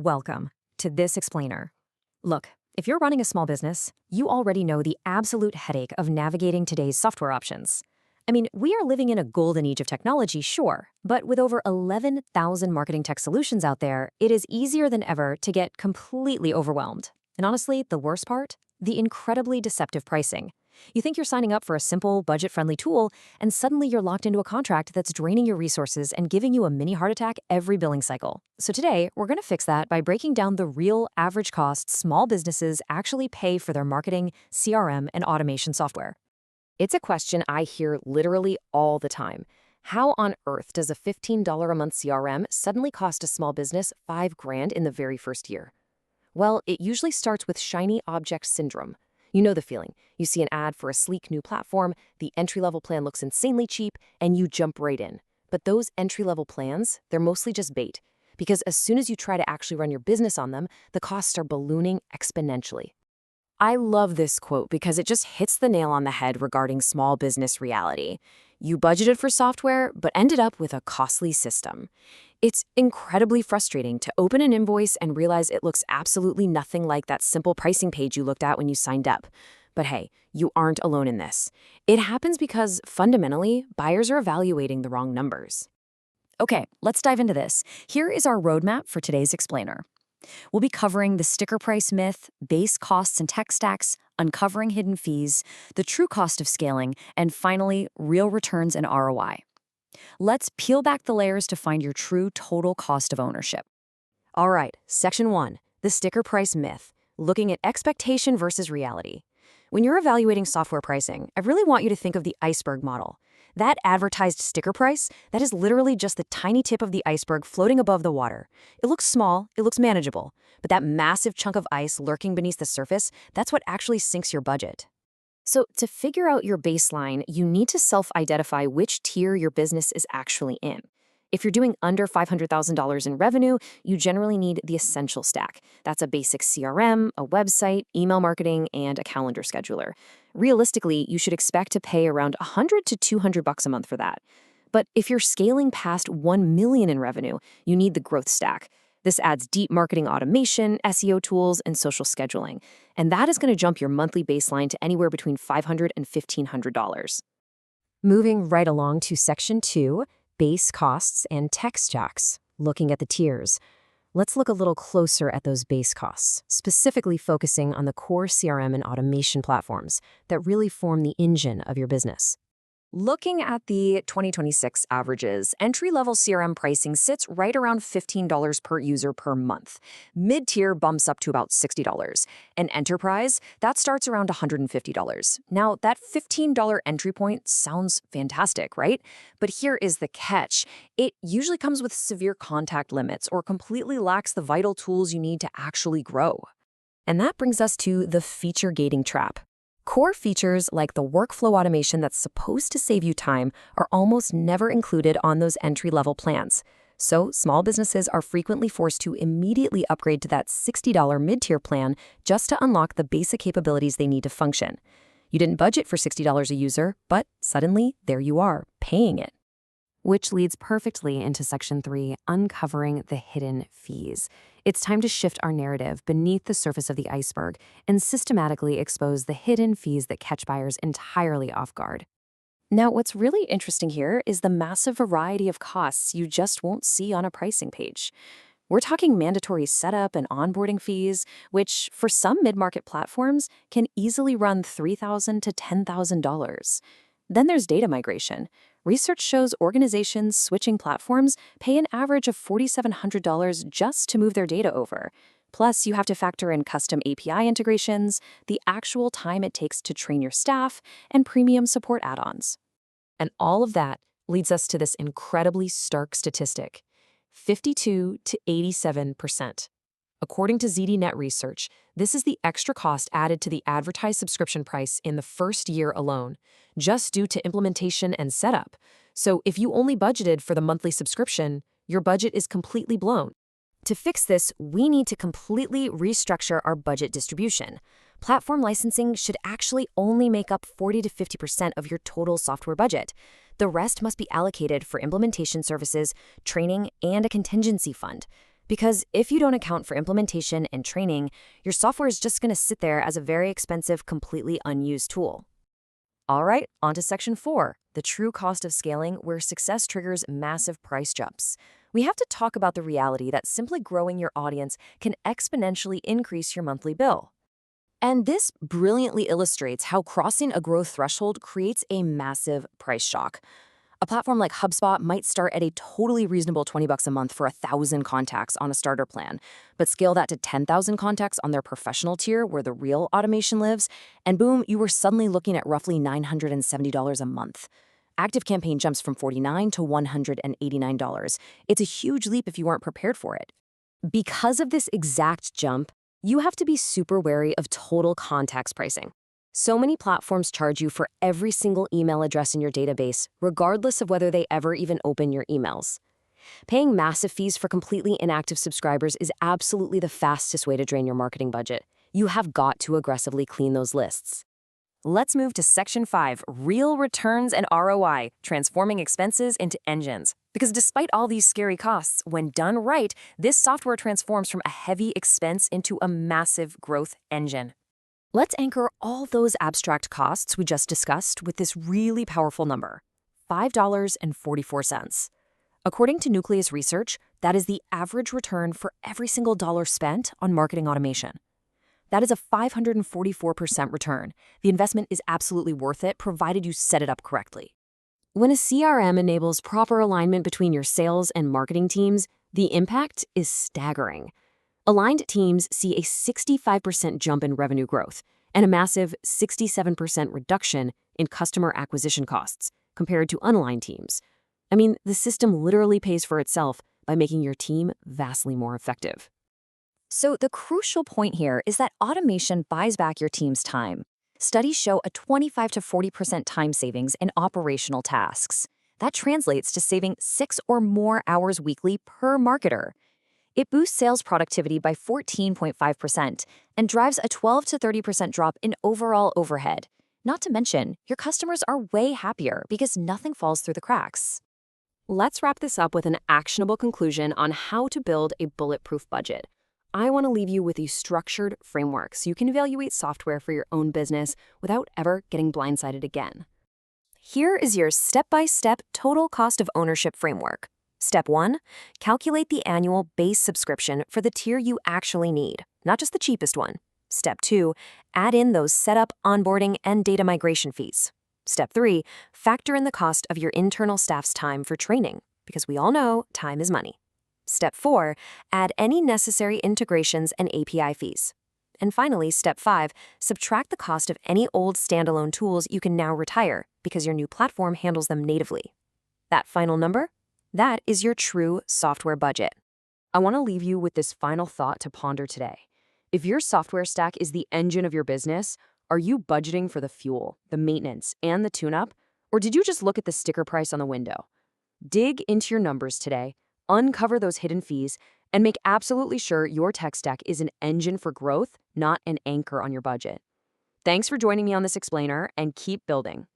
Welcome to This Explainer. Look, if you're running a small business, you already know the absolute headache of navigating today's software options. I mean, we are living in a golden age of technology, sure, but with over 11,000 marketing tech solutions out there, it is easier than ever to get completely overwhelmed. And honestly, the worst part? The incredibly deceptive pricing. You think you're signing up for a simple, budget-friendly tool, and suddenly you're locked into a contract that's draining your resources and giving you a mini heart attack every billing cycle. So today, we're going to fix that by breaking down the real average cost small businesses actually pay for their marketing, CRM, and automation software. It's a question I hear literally all the time. How on earth does a $15 a month CRM suddenly cost a small business $5,000 in the very first year? Well, it usually starts with shiny object syndrome. You know the feeling. You see an ad for a sleek new platform, the entry-level plan looks insanely cheap, and you jump right in. But those entry-level plans, they're mostly just bait. Because as soon as you try to actually run your business on them, the costs are ballooning exponentially. I love this quote because it just hits the nail on the head regarding small business reality. You budgeted for software, but ended up with a costly system. It's incredibly frustrating to open an invoice and realize it looks absolutely nothing like that simple pricing page you looked at when you signed up. But hey, you aren't alone in this. It happens because, fundamentally, buyers are evaluating the wrong numbers. Okay, let's dive into this. Here is our roadmap for today's explainer. We'll be covering the sticker price myth, base costs and tech stacks, uncovering hidden fees, the true cost of scaling, and finally, real returns and ROI. Let's peel back the layers to find your true total cost of ownership. All right, Section 1, the sticker price myth, looking at expectation versus reality. When you're evaluating software pricing, I really want you to think of the iceberg model. That advertised sticker price, that is literally just the tiny tip of the iceberg floating above the water. It looks small, it looks manageable, but that massive chunk of ice lurking beneath the surface, that's what actually sinks your budget. So to figure out your baseline, you need to self-identify which tier your business is actually in. If you're doing under $500,000 in revenue, you generally need the essential stack. That's a basic CRM, a website, email marketing, and a calendar scheduler. Realistically, you should expect to pay around $100 to $200 a month for that. But if you're scaling past $1 million in revenue, you need the growth stack. This adds deep marketing automation, SEO tools, and social scheduling. And that is going to jump your monthly baseline to anywhere between $500 and $1,500. Moving right along to Section 2, base costs and tech stacks, looking at the tiers. Let's look a little closer at those base costs, specifically focusing on the core CRM and automation platforms that really form the engine of your business. Looking at the 2026 averages, entry-level CRM pricing sits right around $15 per user per month. Mid-tier bumps up to about $60. And enterprise, that starts around $150. Now, that $15 entry point sounds fantastic, right? But here is the catch. It usually comes with severe contact limits or completely lacks the vital tools you need to actually grow. And that brings us to the feature gating trap. Core features like the workflow automation that's supposed to save you time are almost never included on those entry-level plans. So small businesses are frequently forced to immediately upgrade to that $60 mid-tier plan just to unlock the basic capabilities they need to function. You didn't budget for $60 a user, but suddenly there you are, paying it. Which leads perfectly into Section 3, uncovering the hidden fees. It's time to shift our narrative beneath the surface of the iceberg and systematically expose the hidden fees that catch buyers entirely off guard. Now, what's really interesting here is the massive variety of costs you just won't see on a pricing page. We're talking mandatory setup and onboarding fees, which for some mid-market platforms can easily run $3,000 to $10,000. Then there's data migration. Research shows organizations switching platforms pay an average of $4,700 just to move their data over. Plus, you have to factor in custom API integrations, the actual time it takes to train your staff, and premium support add-ons. And all of that leads us to this incredibly stark statistic: 52 to 87%. According to ZDNet Research, this is the extra cost added to the advertised subscription price in the first year alone, just due to implementation and setup. So if you only budgeted for the monthly subscription, your budget is completely blown. To fix this, we need to completely restructure our budget distribution. Platform licensing should actually only make up 40 to 50% of your total software budget. The rest must be allocated for implementation services, training, and a contingency fund. Because if you don't account for implementation and training, your software is just going to sit there as a very expensive, completely unused tool. All right, on to section 4, the true cost of scaling, where success triggers massive price jumps. We have to talk about the reality that simply growing your audience can exponentially increase your monthly bill. And this brilliantly illustrates how crossing a growth threshold creates a massive price shock. A platform like HubSpot might start at a totally reasonable $20 a month for 1,000 contacts on a starter plan, but scale that to 10,000 contacts on their professional tier where the real automation lives, and boom, you were suddenly looking at roughly $970 a month. ActiveCampaign jumps from $49 to $189. It's a huge leap if you weren't prepared for it. Because of this exact jump, you have to be super wary of total contacts pricing. So many platforms charge you for every single email address in your database, regardless of whether they ever even open your emails. Paying massive fees for completely inactive subscribers is absolutely the fastest way to drain your marketing budget. You have got to aggressively clean those lists. Let's move to section 5, real returns and ROI, transforming expenses into engines. Because despite all these scary costs, when done right, this software transforms from a heavy expense into a massive growth engine. Let's anchor all those abstract costs we just discussed with this really powerful number, $5.44. According to Nucleus Research, that is the average return for every single dollar spent on marketing automation. That is a 544% return. The investment is absolutely worth it, provided you set it up correctly. When a CRM enables proper alignment between your sales and marketing teams, the impact is staggering. Aligned teams see a 65% jump in revenue growth and a massive 67% reduction in customer acquisition costs compared to unaligned teams. I mean, the system literally pays for itself by making your team vastly more effective. So the crucial point here is that automation buys back your team's time. Studies show a 25 to 40% time savings in operational tasks. That translates to saving 6 or more hours weekly per marketer. It boosts sales productivity by 14.5% and drives a 12 to 30% drop in overall overhead. Not to mention, your customers are way happier because nothing falls through the cracks. Let's wrap this up with an actionable conclusion on how to build a bulletproof budget. I want to leave you with a structured framework so you can evaluate software for your own business without ever getting blindsided again. Here is your step-by-step total cost of ownership framework. Step 1, calculate the annual base subscription for the tier you actually need, not just the cheapest one. Step 2, add in those setup, onboarding, and data migration fees. Step 3, factor in the cost of your internal staff's time for training, because we all know time is money. Step 4, add any necessary integrations and API fees. And finally, step 5, subtract the cost of any old standalone tools you can now retire because your new platform handles them natively. That final number? That is your true software budget. I want to leave you with this final thought to ponder today. If your software stack is the engine of your business, are you budgeting for the fuel, the maintenance, and the tune-up? Or did you just look at the sticker price on the window? Dig into your numbers today, uncover those hidden fees, and make absolutely sure your tech stack is an engine for growth, not an anchor on your budget. Thanks for joining me on this explainer, and keep building.